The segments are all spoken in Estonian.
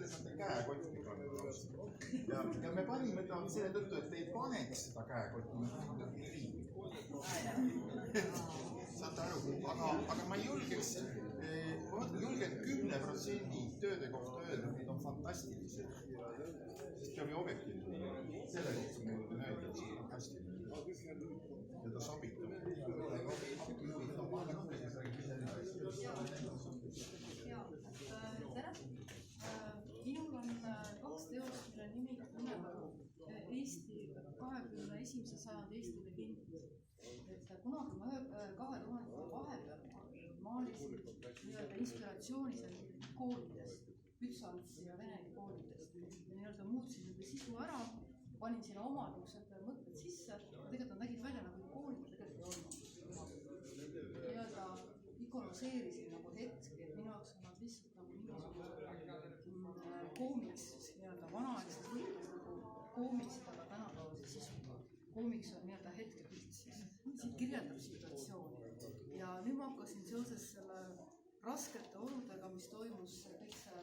te saate käekotti kanda. Ja me panime ta selle tõttu, et ei paneks seda käekotti, saate aru, aga ma julgeks 10% tööde kohta öelda, et need on fantastilised. Sest peab ju objektiivne. Selle kohta me võime öelda, et see on fantastiline. Ja ta sobitab. Tere! Minul on 2 teost, mille nimega Eesti 21. sajandi Eesti legendid. Kunagi ma 2000 vahepeal maalisin inspiratsiooni koolidest, Pütsantsi ja Vene koolidest ja muutsin nende sisu ära, panin sinna omadused ja mõtted sisse. Tegelikult nad nägid välja nagu koolid tegelikult ei olnud. Ikonoseerisin nagu hetki, et minu jaoks on nad lihtsalt nagu mingisugune koomiks, vanaaegses võtmes nagu koomiks, aga tänapäevase sisuga. Koomiks on hetkepilt siis, kirjeldab situatsiooni. Ja nüüd ma hakkasin seoses selle raskete oludega, mis toimus kõik see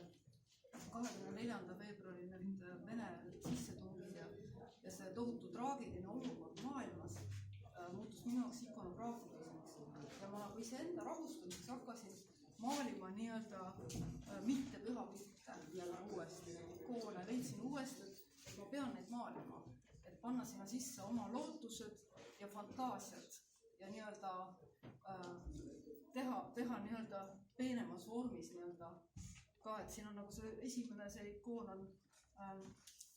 24. veebruaril Vene sissetungid ja see tohutu traagiline olukord maailmas muutus minu jaoks ikonograafiliseks. Ja ma iseenda rahustamiseks hakkasin maalima mitte püha pilte uuesti. Ikoone leidsin uuesti, et ma pean neid maalima, et panna sinna sisse oma lootused ja fantaasiad ja teha peenemas vormis ka, et siin on nagu see esimene see ikoon on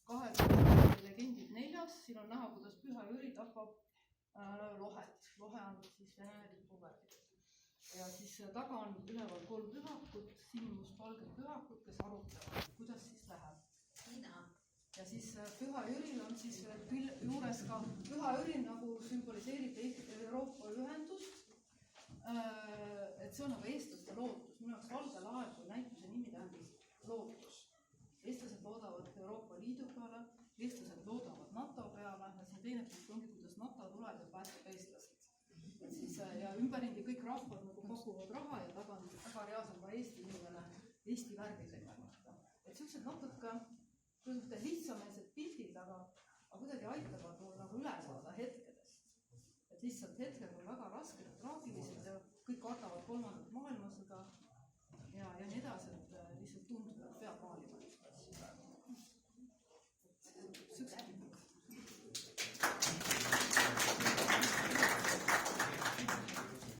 20 legendid 4. Siin on näha, kuidas Püha Jüri tapab lohet. Lohe on siis Vene lipuvärv. Ja siis taga on üleval 3 pühakut, sinimustvalged pühakut, kes arutavad, kuidas siis läheb. Ja siis Püha Jüril on siis juures ka, Püha Jüri nagu sümboliseerib Euroopa ühendust, et see on nagu eestlaste lootus. Minu jaoks Valge laev kui näituse nimi tähendab lootus. Eestlased loodavad Euroopa Liidu peale, eestlased loodavad NATO peale ja siin teine punkt ongi, kuidas NATO tuleb ja päästab eestlased. Ja ümberindi kõik rahvad nagu pakuvad raha ja taga reas on ka Eesti inimene Eesti värvidega. Et sellised natuke lihtsameelsed pildid, aga kuidagi aitavad mul nagu üle saada hetkedest. Et lihtsalt hetked on väga rasked ja traagilised ja kõik kardavad 3. maailmasõda ja nii edasi.